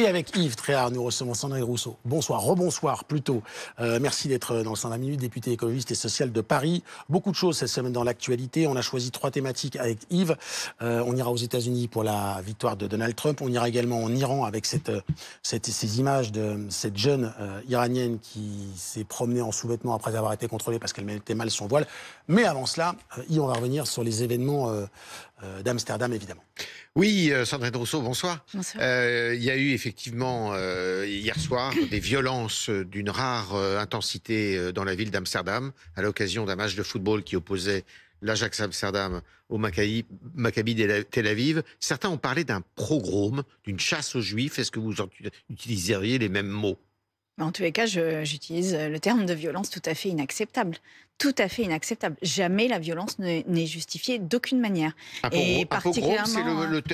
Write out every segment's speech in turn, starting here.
Et avec Yves Tréhard, nous recevons Sandrine Rousseau. Bonsoir, rebonsoir plutôt. Merci d'être dans le 120 minutes, député écologiste et social de Paris. Beaucoup de choses cette semaine dans l'actualité. On a choisi 3 thématiques avec Yves. On ira aux États-Unis pour la victoire de Donald Trump. On ira également en Iran avec ces images de cette jeune iranienne qui s'est promenée en sous-vêtements après avoir été contrôlée parce qu'elle mettait mal son voile. Mais avant cela, Yves, on va revenir sur les événements d'Amsterdam, évidemment. Oui, Sandrine Rousseau, bonsoir. Bonsoir. Il y a eu effectivement hier soir des violences d'une rare intensité dans la ville d'Amsterdam à l'occasion d'un match de football qui opposait l'Ajax Amsterdam au Maccabi Tel Aviv. Certains ont parlé d'un pogrom, d'une chasse aux Juifs. Est-ce que vous utiliseriez les mêmes mots ? En tous les cas, j'utilise le terme de violence tout à fait inacceptable. Tout à fait inacceptable. Jamais la violence n'est justifiée d'aucune manière. Un pogrom, c'est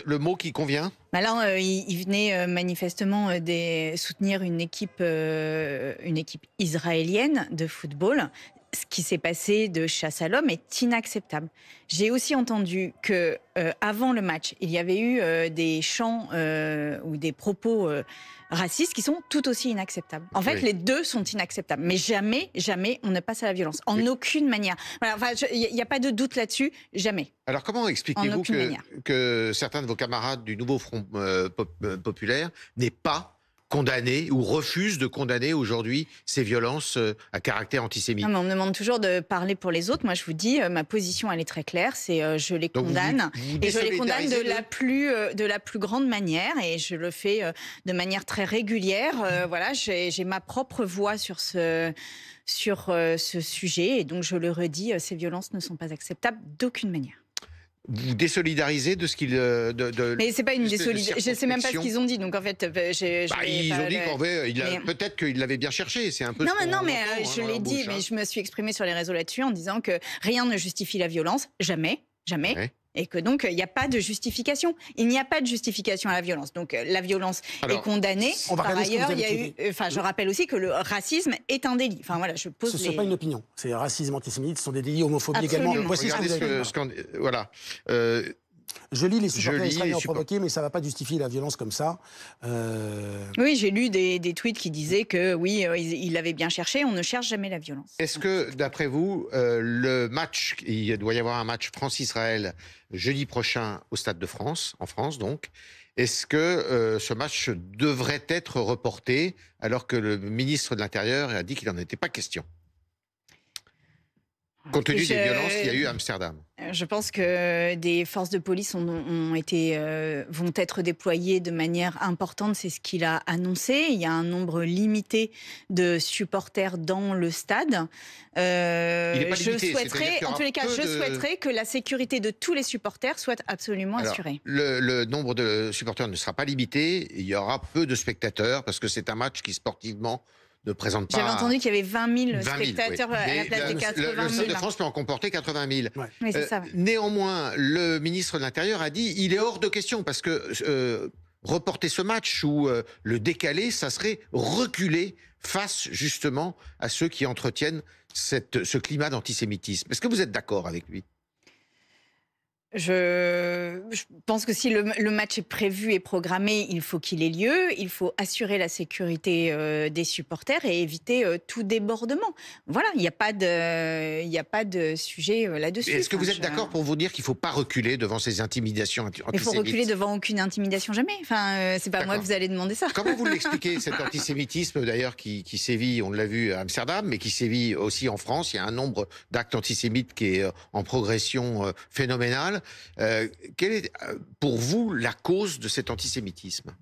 le mot qui convient ? Là, il venait manifestement soutenir une équipe israélienne de football. Ce qui s'est passé de chasse à l'homme est inacceptable. J'ai aussi entendu que avant le match, il y avait eu des chants ou des propos racistes qui sont tout aussi inacceptables. En fait, les deux sont inacceptables. Mais jamais, jamais, on ne passe à la violence. En aucune manière. Voilà, il n'y a pas de doute là-dessus. Jamais. Alors, comment expliquez-vous que certains de vos camarades du Nouveau Front Populaire n'aient pas condamné ou refusent de condamner aujourd'hui ces violences à caractère antisémite? Non, mais on me demande toujours de parler pour les autres. Moi, je vous dis, ma position, elle est très claire. C'est je les condamne. Et je les condamne de la plus grande manière. Et je le fais de manière très régulière. Voilà, j'ai ma propre voix sur ce sujet. Et donc, je le redis, ces violences ne sont pas acceptables d'aucune manière. Vous désolidarisez de ce qu'il... Mais c'est pas une désolidarisation. Je ne sais même pas ce qu'ils ont dit. Donc en fait, ils ont dit qu'en fait, peut-être qu'ils l'avaient bien cherché. C'est un peu. Non, mais je l'ai dit. Mais je me suis exprimée sur les réseaux là-dessus en disant que rien ne justifie la violence, jamais. Ouais. Et que donc, il n'y a pas de justification. Il n'y a pas de justification à la violence. Donc, la violence est condamnée. Par ailleurs, il y a eu... je rappelle aussi que le racisme est un délit. Enfin, voilà, je pose Ce n'est pas une opinion. C'est racisme, antisémitisme, ce sont des délits, homophobie également. Voici voilà. Je lis les supporters israéliens provoqués, mais ça ne va pas justifier la violence comme ça. Oui, j'ai lu des tweets qui disaient que oui, il l'avait bien cherché, on ne cherche jamais la violence. Est-ce que, d'après vous, le match, il doit y avoir un match France-Israël jeudi prochain au Stade de France, en France donc, est-ce que ce match devrait être reporté alors que le ministre de l'Intérieur a dit qu'il n'en était pas question ? Compte tenu des violences qu'il y a eu à Amsterdam. Je pense que des forces de police vont être déployées de manière importante. C'est ce qu'il a annoncé. Il y a un nombre limité de supporters dans le stade. Je souhaiterais que la sécurité de tous les supporters soit absolument assurée. Le nombre de supporters ne sera pas limité. Il y aura peu de spectateurs parce que c'est un match qui sportivement ne présente pas... J'avais entendu qu'il y avait 20 000 spectateurs à la place des 80 000. Le Stade de France peut en comporter 80 000. Ouais. Oui, c'est ça. Néanmoins, le ministre de l'Intérieur a dit il est hors de question parce que reporter ce match ou le décaler, ça serait reculer face justement à ceux qui entretiennent ce climat d'antisémitisme. Est-ce que vous êtes d'accord avec lui ? Je pense que si le match est prévu et programmé, il faut qu'il ait lieu. Il faut assurer la sécurité des supporters et éviter tout débordement. Voilà, il n'y a pas de sujet là-dessus. Est-ce que vous êtes d'accord pour vous dire qu'il ne faut pas reculer devant ces intimidations antisémites ? Il faut reculer devant aucune intimidation, jamais. Enfin, c'est pas moi que vous allez demander ça. Comment vous l'expliquez, cet antisémitisme d'ailleurs qui sévit, on l'a vu à Amsterdam, mais qui sévit aussi en France. Il y a un nombre d'actes antisémites qui est en progression phénoménale. Quelle est pour vous la cause de cet antisémitisme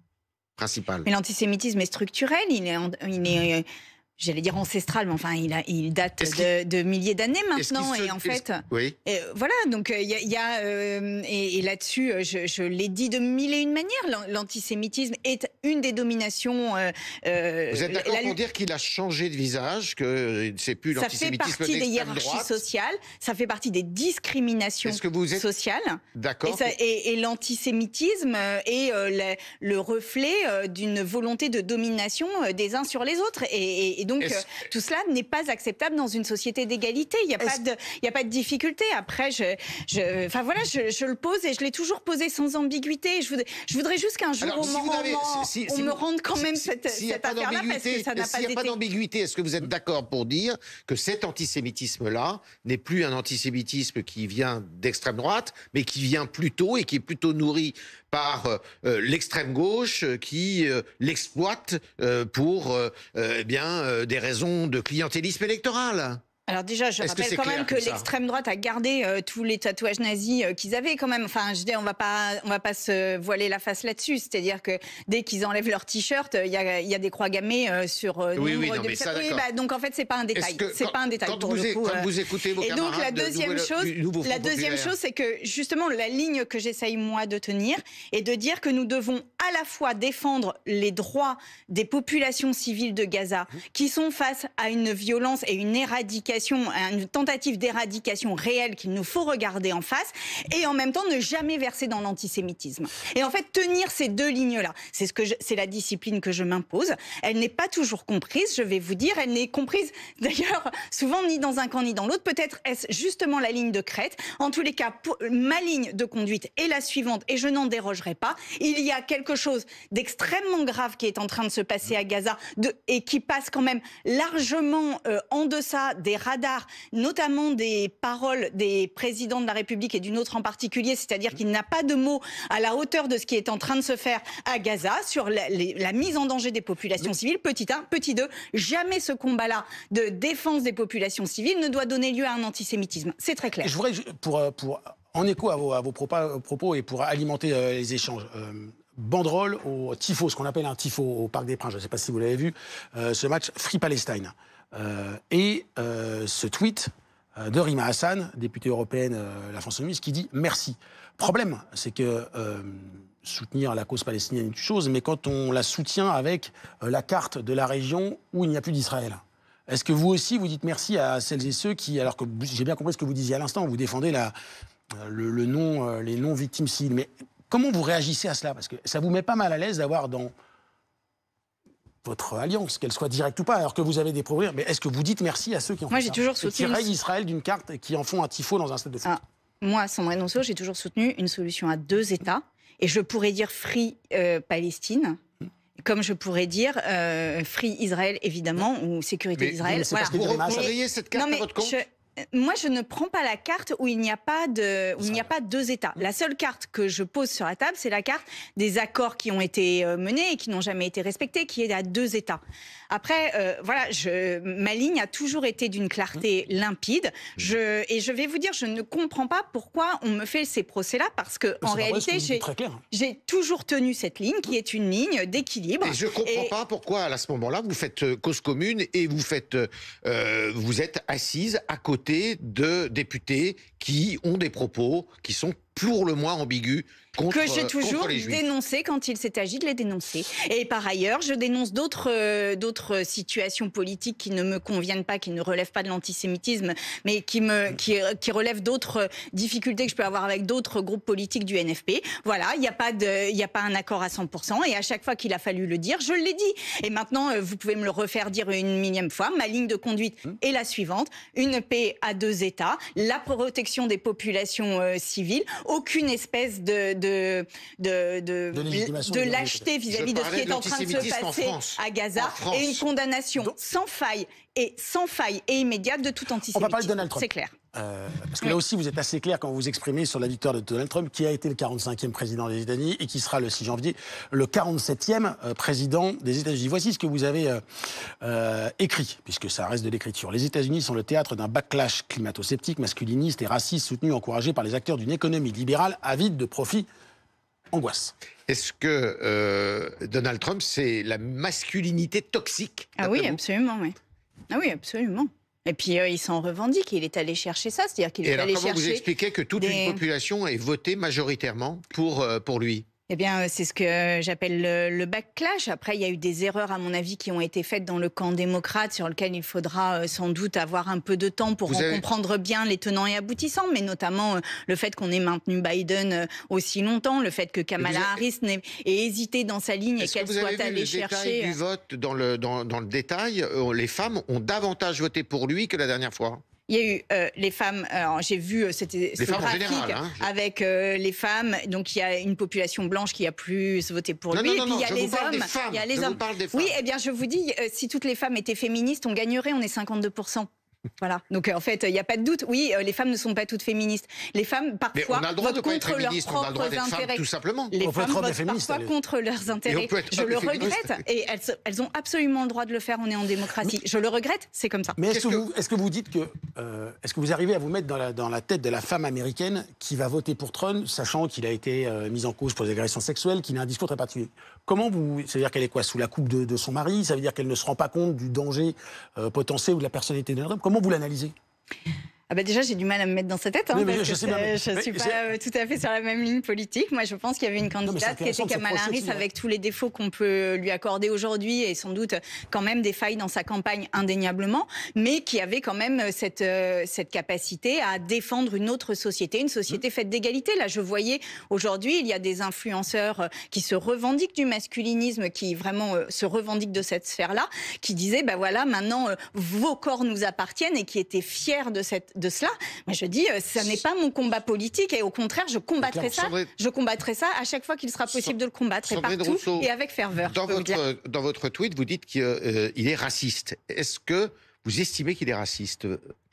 principal ? Mais l'antisémitisme est structurel, il est j'allais dire ancestral, mais enfin, il date de milliers d'années maintenant. Et en fait, voilà, donc il y a et là-dessus, je l'ai dit de mille et une manières, l'antisémitisme est une des dominations. Vous êtes d'accord pour dire qu'il a changé de visage, que c'est plus l'antisémitisme d'extrême droit ? Ça fait partie des hiérarchies sociales, ça fait partie des discriminations sociales. D'accord. Et l'antisémitisme est le reflet d'une volonté de domination des uns sur les autres. Et Et donc, tout cela n'est pas acceptable dans une société d'égalité. Il n'y a pas de difficulté. Après, enfin voilà, je le pose et je l'ai toujours posé sans ambiguïté. Je voudrais juste qu'un jour, on me rende quand même cette affaire-là, parce que ça n'a pas été... S'il n'y a pas d'ambiguïté, est-ce que vous êtes d'accord pour dire que cet antisémitisme-là n'est plus un antisémitisme qui vient d'extrême droite, mais qui vient plutôt et qui est plutôt nourri par l'extrême gauche qui l'exploite pour des raisons de clientélisme électoral? Alors déjà, je rappelle quand même que l'extrême droite a gardé tous les tatouages nazis qu'ils avaient quand même. Enfin, je dis, on va pas se voiler la face là-dessus. C'est-à-dire que dès qu'ils enlèvent leur t-shirt, il y a des croix gammées sur nombre de... ça, donc en fait, c'est pas un détail. C'est pas un détail pour le coup. Quand vous écoutez vos camarades, et donc la deuxième chose, c'est que justement la ligne que j'essaye moi de tenir est de dire que nous devons à la fois défendre les droits des populations civiles de Gaza qui sont face à une violence et une éradication, une tentative d'éradication réelle qu'il nous faut regarder en face, et en même temps ne jamais verser dans l'antisémitisme. Et en fait, tenir ces deux lignes-là, c'est la discipline que je m'impose. Elle n'est pas toujours comprise, je vais vous dire. Elle n'est comprise d'ailleurs souvent ni dans un camp ni dans l'autre. Peut-être est-ce justement la ligne de crête. En tous les cas, ma ligne de conduite est la suivante, et je n'en dérogerai pas. Il y a quelque chose d'extrêmement grave qui est en train de se passer à Gaza, et qui passe quand même largement en deçà des radars, notamment des paroles des présidents de la République et d'une autre en particulier, c'est-à-dire qu'il n'a pas de mots à la hauteur de ce qui est en train de se faire à Gaza sur la mise en danger des populations civiles. Petit 1, petit 2, jamais ce combat-là de défense des populations civiles ne doit donner lieu à un antisémitisme. C'est très clair. Je voudrais, en écho à vos propos et pour alimenter les échanges, banderole au tifo, ce qu'on appelle un tifo au Parc des Princes, je ne sais pas si vous l'avez vu, ce match Free Palestine. Ce tweet de Rima Hassan, députée européenne La France Insoumise, qui dit « merci ». Problème, c'est que soutenir la cause palestinienne est une chose, mais quand on la soutient avec la carte de la région où il n'y a plus d'Israël. Est-ce que vous aussi, vous dites merci à celles et ceux qui, alors que j'ai bien compris ce que vous disiez à l'instant, vous défendez les non-victimes civiles, mais comment vous réagissez à cela? Parce que ça vous met pas mal à l'aise d'avoir dans votre alliance, qu'elle soit directe ou pas, alors que vous avez des problèmes. Mais est-ce que vous dites merci à ceux qui ont fait ça? Moi, j'ai toujours soutenu... qui rayent Israël d'une carte et qui en font un tifo dans un stade de foot. Moi, Sandrine Rousseau, j'ai toujours soutenu une solution à deux États. Et je pourrais dire Free Palestine, comme je pourrais dire Free Israël, évidemment, ou sécurité d'Israël. Voilà. Vous reprendriez cette carte à votre compte? Moi, je ne prends pas la carte où il n'y a pas deux États. La seule carte que je pose sur la table, c'est la carte des accords qui ont été menés et qui n'ont jamais été respectés, qui est à deux États. Après, voilà, ma ligne a toujours été d'une clarté limpide. Et je vais vous dire, je ne comprends pas pourquoi on me fait ces procès-là, parce que en réalité, j'ai toujours tenu cette ligne, qui est une ligne d'équilibre. Et je ne comprends pas pourquoi, à ce moment-là, vous faites cause commune et vous êtes assise à côté de députés qui ont des propos qui sont pour le moins ambigus contre les Juifs. Que j'ai toujours dénoncé quand il s'est agi de les dénoncer. Et par ailleurs, je dénonce d'autres situations politiques qui ne me conviennent pas, qui ne relèvent pas de l'antisémitisme, mais qui relèvent d'autres difficultés que je peux avoir avec d'autres groupes politiques du NFP. Voilà, il n'y a pas un accord à 100%. Et à chaque fois qu'il a fallu le dire, je l'ai dit. Et maintenant, vous pouvez me le refaire dire une millième fois. Ma ligne de conduite est la suivante. Une paix à deux États, la protection des populations civiles, aucune espèce de lâcheté vis-à-vis de ce qui est en train de se passer à Gaza, et une condamnation sans faille et immédiate de tout antisémitisme. On va parler de Donald Trump. C'est clair. Parce que là aussi, vous êtes assez clair quand vous vous exprimez sur la victoire de Donald Trump, qui a été le 45e président des États-Unis et qui sera le 6 janvier le 47e président des États-Unis. Voici ce que vous avez écrit, puisque ça reste de l'écriture. Les États-Unis sont le théâtre d'un backlash climato-sceptique, masculiniste et raciste, soutenu, encouragé par les acteurs d'une économie libérale avide de profit. Angoisse. Est-ce que Donald Trump, c'est la masculinité toxique? Ah oui, absolument, oui. Ah oui, absolument. Et puis il s'en revendique, il est allé chercher ça, c'est-à-dire qu'il est allé chercher... Comment vous expliquez que toute une population ait voté majoritairement pour lui? Eh bien, c'est ce que j'appelle le backlash. Après, il y a eu des erreurs, à mon avis, qui ont été faites dans le camp démocrate, sur lequel il faudra sans doute avoir un peu de temps pour comprendre bien les tenants et aboutissants, mais notamment le fait qu'on ait maintenu Biden aussi longtemps, le fait que Kamala Harris ait hésité dans sa ligne et qu'elle soit allée chercher... du vote dans le détail, les femmes ont davantage voté pour lui que la dernière fois. Il y a eu les femmes, alors j'ai vu ce graphique général, avec les femmes, donc il y a une population blanche qui a plus voté pour lui, et puis il y a les hommes, il y a les hommes. Oui, eh bien je vous dis, si toutes les femmes étaient féministes, on gagnerait, on est 52%. Voilà. Donc en fait, il n'y a pas de doute. Oui, les femmes ne sont pas toutes féministes. Les femmes, parfois, votent contre leurs propres intérêts. Tout simplement. Les femmes votent parfois contre leurs intérêts. Je le regrette. Et elles ont absolument le droit de le faire. On est en démocratie. Je le regrette, c'est comme ça. Mais est-ce que vous dites que... est-ce que vous arrivez à vous mettre dans la tête de la femme américaine qui va voter pour Trump, sachant qu'il a été mis en cause pour des agressions sexuelles, qu'il a un discours très particulier? Comment vous... Ça veut dire qu'elle est quoi? Sous la coupe de son mari? Ça veut dire qu'elle ne se rend pas compte du danger potentiel ou de la personnalité de Trump? Comment vous l'analysez? Ah bah déjà, j'ai du mal à me mettre dans sa tête, parce que je ne suis pas tout à fait sur la même ligne politique. Moi, je pense qu'il y avait une candidate qui était Kamala Harris, avec tous les défauts qu'on peut lui accorder aujourd'hui, et sans doute quand même des failles dans sa campagne, indéniablement, mais qui avait quand même cette capacité à défendre une autre société, une société faite d'égalité. Là, je voyais aujourd'hui, il y a des influenceurs qui se revendiquent du masculinisme, qui vraiment se revendiquent de cette sphère-là, qui disaient, bah voilà, maintenant, vos corps nous appartiennent, et qui étaient fiers de cela. Moi, je dis, ça n'est pas mon combat politique, et au contraire, je combattrai ça. Je combattrai ça à chaque fois qu'il sera possible de le combattre, et partout, Rousseau, et avec ferveur. Dans votre tweet, vous dites qu'il est raciste. Est-ce que vous estimez qu'il est raciste?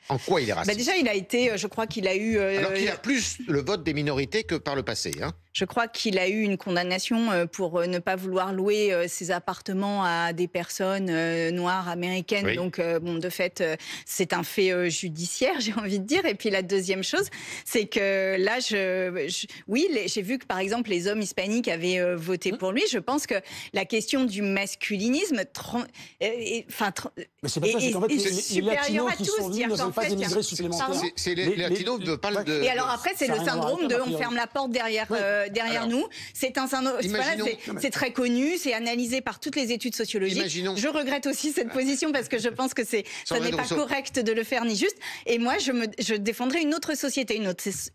En quoi il est raciste? Déjà, il a été, je crois qu'il a eu... Alors qu'il a plus le vote des minorités que par le passé, hein. Je crois qu'il a eu une condamnation pour ne pas vouloir louer ses appartements à des personnes noires américaines. Oui. Donc, bon, de fait, c'est un fait judiciaire, j'ai envie de dire. Et puis la deuxième chose, c'est que là, oui, j'ai vu que, par exemple, les hommes hispaniques avaient voté pour lui. Je pense que la question du masculinisme est supérieure à tout. C'est les latinos ne veulent pas de... Et alors après, c'est le syndrome de on ferme la porte derrière nous. C'est c'est très connu, c'est analysé par toutes les études sociologiques. Je regrette aussi cette position, parce que je pense que ça n'est pas correct de le faire, ni juste. Et moi, je défendrai une autre société,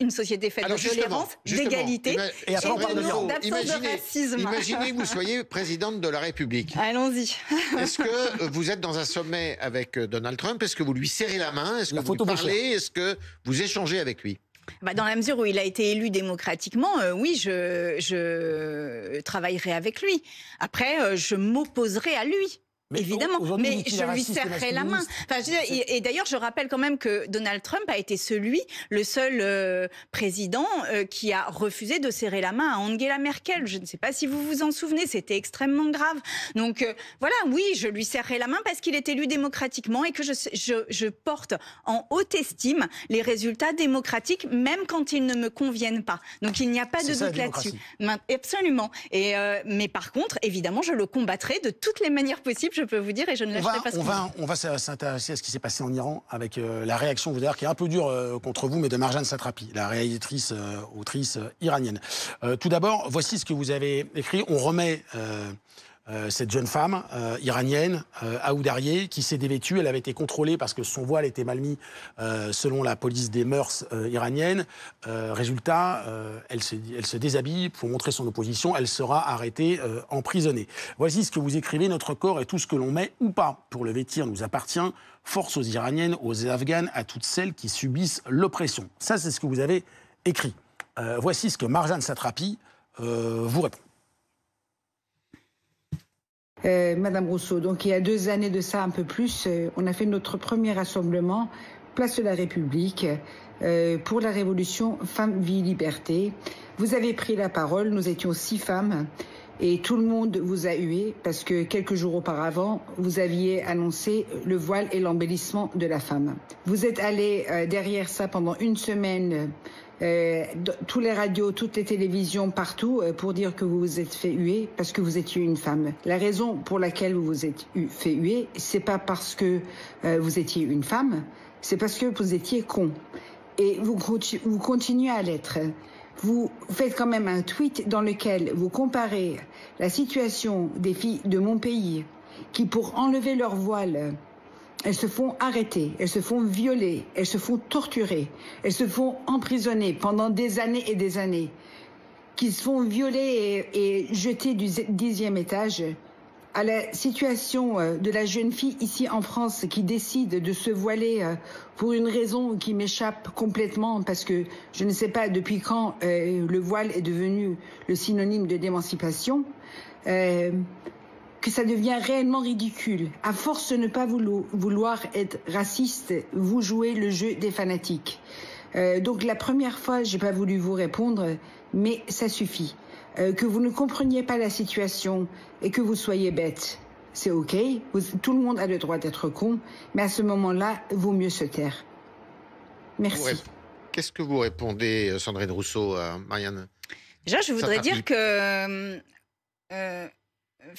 une société faite de tolérance, d'égalité et d'absence de racisme. Imaginez que vous soyez présidente de la République. Allons-y. Est-ce que vous êtes dans un sommet avec Donald Trump? Est-ce que vous lui serrez la main? Est-ce que vous lui parlez? Est-ce que vous échangez avec lui? Dans la mesure où il a été élu démocratiquement, oui, je travaillerai avec lui. Après, je m'opposerai à lui. Mais évidemment, mais je lui serrerai la main. Enfin, et d'ailleurs, je rappelle quand même que Donald Trump a été le seul président qui a refusé de serrer la main à Angela Merkel. Je ne sais pas si vous vous en souvenez, c'était extrêmement grave. Donc voilà, oui, je lui serrerai la main parce qu'il est élu démocratiquement, et que je porte en haute estime les résultats démocratiques, même quand ils ne me conviennent pas. Donc il n'y a pas de doute là-dessus. Absolument. Mais par contre, évidemment, je le combattrai de toutes les manières possibles, je peux vous dire, et je ne lâcherai pas ce combat. On va s'intéresser à ce qui s'est passé en Iran, avec la réaction, vous d'ailleurs, qui est un peu dure contre vous, mais de Marjane Satrapi, la réalisatrice, autrice iranienne. Tout d'abord, voici ce que vous avez écrit. On remet cette jeune femme iranienne, Aoudarieh, qui s'est dévêtue. Elle avait été contrôlée parce que son voile était mal mis selon la police des mœurs iraniennes. Résultat, elle se déshabille pour montrer son opposition. Elle sera arrêtée, emprisonnée. Voici ce que vous écrivez. Notre corps et tout ce que l'on met ou pas pour le vêtir nous appartient. Force aux Iraniennes, aux Afghanes, à toutes celles qui subissent l'oppression. Ça, c'est ce que vous avez écrit. Voici ce que Marjane Satrapi vous répond. Madame Rousseau, donc il y a 2 années de ça, un peu plus, on a fait notre premier rassemblement, place de la République, pour la révolution Femmes, Vie, Liberté. Vous avez pris la parole, nous étions 6 femmes, et tout le monde vous a hué, parce que quelques jours auparavant, vous aviez annoncé le voile et l'embellissement de la femme. Vous êtes allé derrière ça pendant 1 semaine, tous les radios, toutes les télévisions, partout, pour dire que vous vous êtes fait huer parce que vous étiez une femme. La raison pour laquelle vous vous êtes fait huer, c'est pas parce que vous étiez une femme, c'est parce que vous étiez con. Et vous continuez à l'être. vous faites quand même un tweet dans lequel vous comparez la situation des filles de mon pays qui, pour enlever leur voile, elles se font arrêter, elles se font violer, elles se font torturer, elles se font emprisonner pendant des années et des années, qui se font violer et jeter du 10e étage, à la situation de la jeune fille ici en France qui décide de se voiler pour une raison qui m'échappe complètement, parce que je ne sais pas depuis quand le voile est devenu le synonyme de l'émancipation, que ça devient réellement ridicule. À force de ne pas vouloir être raciste, vous jouez le jeu des fanatiques. Donc la première fois, j'ai pas voulu vous répondre, mais ça suffit. Que vous ne compreniez pas la situation et que vous soyez bête, c'est OK. Tout le monde a le droit d'être con, mais à ce moment-là, vaut mieux se taire. Merci. Qu'est-ce que vous répondez, Sandrine Rousseau, à Marianne? Déjà, je voudrais dire que...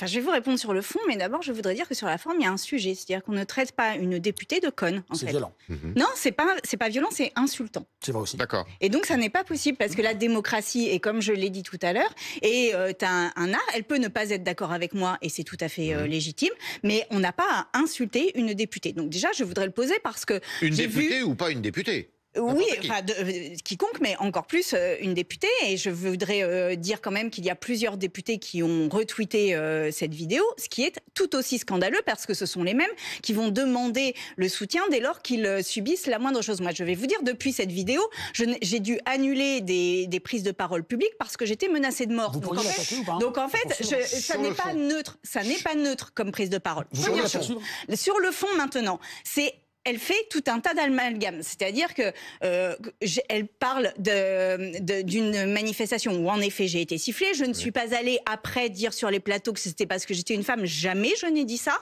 je vais vous répondre sur le fond, mais d'abord, je voudrais dire que sur la forme, il y a un sujet. C'est-à-dire qu'on ne traite pas une députée de conne, en fait. C'est violent. Non, c'est pas violent, c'est insultant. C'est vrai aussi. D'accord. Et donc, ça n'est pas possible, parce que la démocratie, et comme je l'ai dit tout à l'heure, est un art. Elle peut ne pas être d'accord avec moi, et c'est tout à fait légitime, mais on n'a pas à insulter une députée. Donc déjà, je voudrais le poser parce que Une députée ou pas une députée? Oui, enfin, quiconque, mais encore plus une députée. Et je voudrais dire quand même qu'il y a plusieurs députés qui ont retweeté cette vidéo, ce qui est tout aussi scandaleux parce que ce sont les mêmes qui vont demander le soutien dès lors qu'ils subissent la moindre chose. Moi, je vais vous dire, depuis cette vidéo, j'ai dû annuler des prises de parole publiques parce que j'étais menacée de mort. Vous pourriez l'attaquer ou pas? Donc en fait, ça n'est pas neutre. Ça n'est pas neutre comme prise de parole. Vous pourriez la poursuivre? Sur le fond, maintenant, elle fait tout un tas d'amalgames. C'est-à-dire que elle parle d'une manifestation où, en effet, j'ai été sifflée. Je ne suis pas allée après dire sur les plateaux que c'était parce que j'étais une femme. Jamais je n'ai dit ça.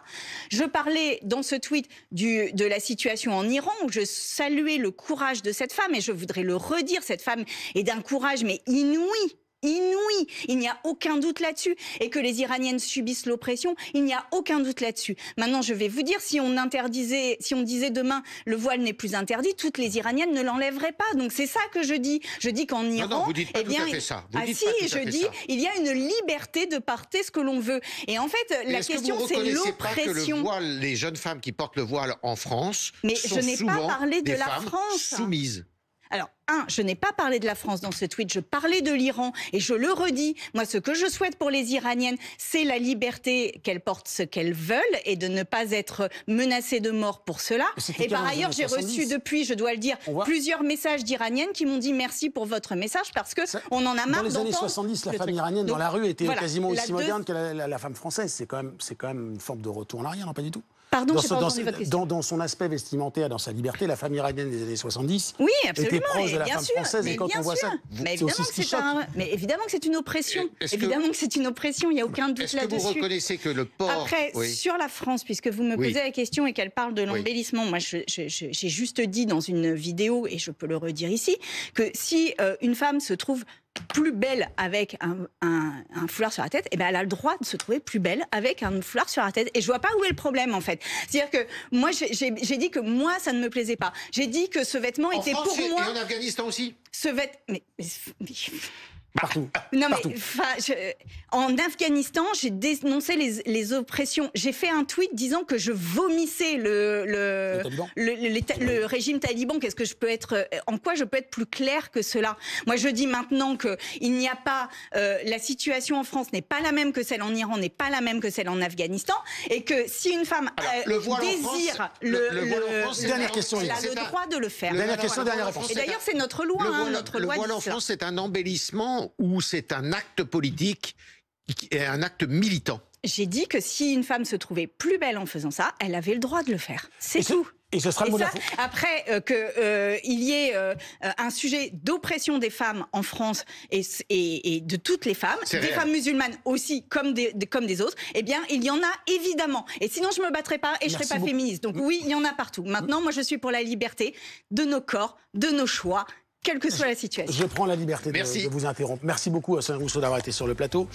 Je parlais dans ce tweet de la situation en Iran où je saluais le courage de cette femme. Et je voudrais le redire, cette femme est d'un courage mais inouï. Il n'y a aucun doute là-dessus. Et que les Iraniennes subissent l'oppression, il n'y a aucun doute là-dessus. Maintenant, je vais vous dire, si on disait demain le voile n'est plus interdit, toutes les Iraniennes ne l'enlèveraient pas. Donc c'est ça que je dis. Je dis qu'en Iran, non, vous dites pas tout à fait ça. Il y a une liberté de porter ce que l'on veut. Et en fait, la question, c'est l'oppression. Que le voile, les jeunes femmes qui portent le voile en France, mais sont je n'ai pas souvent parlé de des la femmes France. Soumises. Alors, je n'ai pas parlé de la France dans ce tweet, je parlais de l'Iran et je le redis. Moi, ce que je souhaite pour les Iraniennes, c'est la liberté qu'elles portent ce qu'elles veulent et de ne pas être menacées de mort pour cela. Et par ailleurs, j'ai reçu depuis, je dois le dire, plusieurs messages d'Iraniennes qui m'ont dit merci pour votre message parce que on en a marre d'entendre. Dans les années 70, la femme iranienne dans la rue était quasiment aussi moderne que la femme française. C'est quand même une forme de retour en arrière, non pas du tout? Pardon, j'ai pas entendu votre question. Dans son aspect vestimentaire, dans sa liberté, la femme iranienne des années 70 oui, absolument, était proche de la femme française. Et quand on voit ça, mais évidemment que c'est une oppression. Évidemment que c'est une oppression, il n'y a aucun doute là-dessus. Est-ce que vous reconnaissez que le port... Après, sur la France, puisque vous me posez la question et qu'elle parle de l'embellissement, moi j'ai juste dit dans une vidéo, et je peux le redire ici, que si une femme se trouve plus belle avec un foulard sur la tête, eh ben elle a le droit de se trouver plus belle avec un foulard sur la tête. Et je vois pas où est le problème, en fait. C'est-à-dire que moi, j'ai dit que moi, ça ne me plaisait pas. J'ai dit que ce vêtement était France, pour moi... Et en Afghanistan aussi. Ce vêtement... Partout. Non, Partout. mais en Afghanistan, j'ai dénoncé les oppressions. J'ai fait un tweet disant que je vomissais le régime taliban. Qu'est-ce que je peux être, en quoi je peux être plus claire que cela? Moi, je dis maintenant que il n'y a pas la situation en France n'est pas la même que celle en Iran, n'est pas la même que celle en Afghanistan, et que si une femme désire dernière question, elle a le droit de le faire. Dernière question, dernière réponse. Et d'ailleurs, c'est notre loi. Le voile en France, c'est un embellissement ou c'est un acte politique et un acte militant? J'ai dit que si une femme se trouvait plus belle en faisant ça, elle avait le droit de le faire. C'est tout. Et ce sera le mot de la fin. Après qu'il y ait un sujet d'oppression des femmes en France et de toutes les femmes, des femmes musulmanes aussi comme des autres, eh bien il y en a évidemment. Et sinon je me battrais pas et je serais pas féministe. Donc oui, il y en a partout. Maintenant, moi je suis pour la liberté de nos corps, de nos choix, quelle que soit la situation. Je prends la liberté de vous interrompre. Merci beaucoup à Sandrine Rousseau d'avoir été sur le plateau.